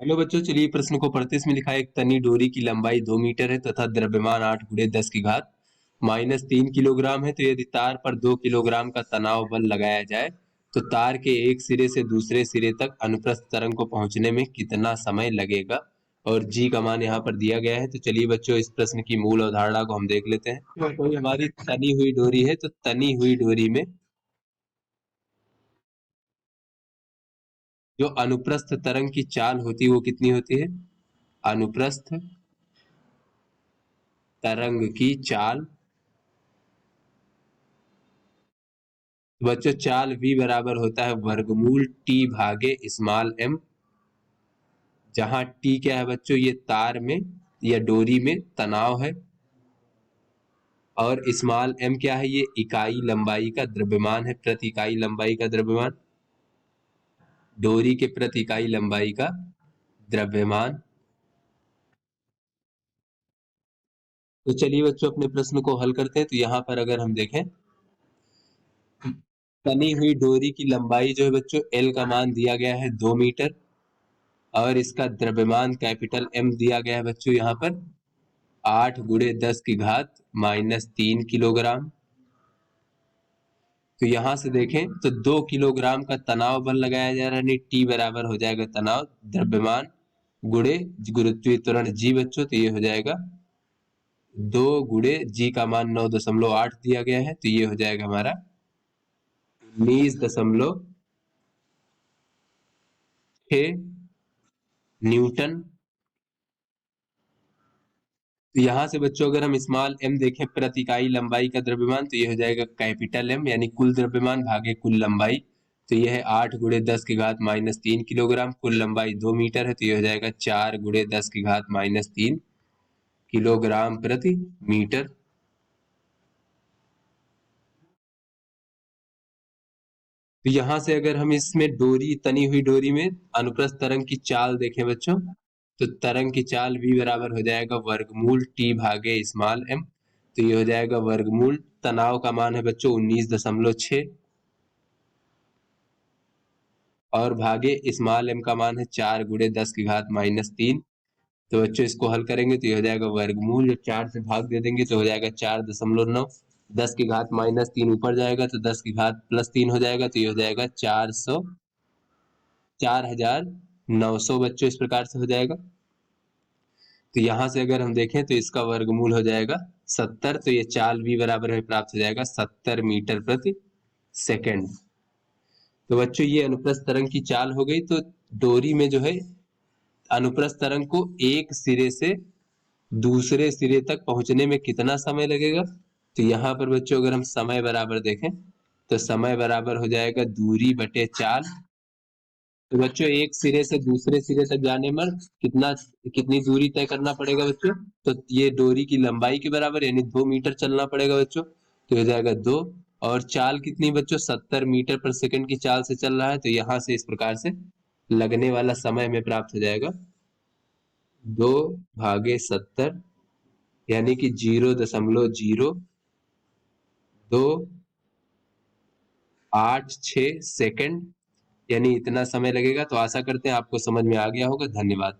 Hello बच्चों, चलिए प्रश्न को पढ़ते। इसमें लिखा है एक तनी डोरी की लंबाई 2 मीटर है तथा द्रव्यमान 8 गुणे 10 की घात -3 किलोग्राम है। तो यदि तार पर 2 किलोग्राम का तनाव बल लगाया जाए तो तार के एक सिरे से दूसरे सिरे तक अनुप्रस्थ तरंग को पहुंचने में कितना समय लगेगा। और जी का मान यहाँ पर दिया गया है। तो चलिए बच्चों, इस प्रश्न की मूल अवधारणा को हम देख लेते हैं। तो कोई हमारी तनी हुई डोरी है, तो तनी हुई डोरी में जो अनुप्रस्थ तरंग की चाल होती है वो कितनी होती है। अनुप्रस्थ तरंग की चाल, बच्चों चाल v बराबर होता है वर्गमूल t भागे स्मॉल m, जहां t क्या है बच्चों, ये तार में या डोरी में तनाव है, और स्मॉल m क्या है, ये इकाई लंबाई का द्रव्यमान है, प्रति इकाई लंबाई का द्रव्यमान, डोरी के प्रति इकाई लंबाई का द्रव्यमान। तो चलिए बच्चों अपने प्रश्न को हल करते हैं। तो यहाँ पर अगर हम देखें, तनी हुई डोरी की लंबाई जो है बच्चों L का मान दिया गया है 2 मीटर, और इसका द्रव्यमान कैपिटल M दिया गया है बच्चों यहाँ पर 8 गुणे 10 की घात -3 किलोग्राम। तो यहां से देखें तो 2 किलोग्राम का तनाव बल लगाया जा रहा है, यानी टी बराबर हो जाएगा तनाव द्रव्यमान गुणे गुरुत्वीय त्वरण जी बच्चों। तो ये हो जाएगा 2 गुणे जी का मान 9.8 दिया गया है, तो ये हो जाएगा हमारा 19.6 न्यूटन। तो यहाँ से बच्चों अगर हम स्मॉल m देखें, प्रति इकाई लंबाई का द्रव्यमान, तो ये हो जाएगा कैपिटल M यानी कुल द्रव्यमान भागे कुल लंबाई। तो यह है 8 गुणे 10 की घात -3 किलोग्राम, कुल लंबाई 2 मीटर है, तो ये हो जाएगा 4 गुणे 10 की घात -3 किलोग्राम प्रति मीटर। तो यहाँ से अगर हम इसमें डोरी, तनी हुई डोरी में अनुप्रस्थ तरंग की चाल देखें बच्चों, तो तरंग की चाल v बराबर हो जाएगा वर्गमूल t भागे स्मॉल m। तो ये हो जाएगा वर्गमूल, तनाव का मान है बच्चों 19.6, और भागे स्मॉल m का मान है 4 गुणे 10 की घात -3। तो बच्चों इसको हल करेंगे तो ये हो जाएगा वर्गमूल, जो 4 से भाग दे देंगे तो हो जाएगा 4.9, 10 की घात -3 ऊपर जाएगा तो 10 की घात +3 हो जाएगा, तो ये हो जाएगा 4,900 बच्चों, इस प्रकार से हो जाएगा। तो यहां से अगर हम देखें तो इसका वर्गमूल हो जाएगा 70, तो ये चाल v बराबर है प्राप्त हो जाएगा 70 मीटर प्रति सेकेंड। तो बच्चों ये अनुप्रस्थ तरंग की चाल हो गई। तो डोरी में जो है अनुप्रस्थ तरंग को एक सिरे से दूसरे सिरे तक पहुंचने में कितना समय लगेगा। तो यहाँ पर बच्चों अगर हम समय बराबर देखें तो समय बराबर हो जाएगा दूरी बटे चाल। तो बच्चों एक सिरे से दूसरे सिरे तक जाने में कितनी दूरी तय करना पड़ेगा बच्चों, तो ये डोरी की लंबाई के बराबर यानी 2 मीटर चलना पड़ेगा बच्चों। तो हो जाएगा 2, और चाल कितनी बच्चों 70 मीटर पर सेकंड की चाल से चल रहा है। तो यहाँ से इस प्रकार से लगने वाला समय में प्राप्त हो जाएगा 2/70, यानी कि 0.0286 सेकंड, यानी इतना समय लगेगा। तो आशा करते हैं आपको समझ में आ गया होगा। धन्यवाद।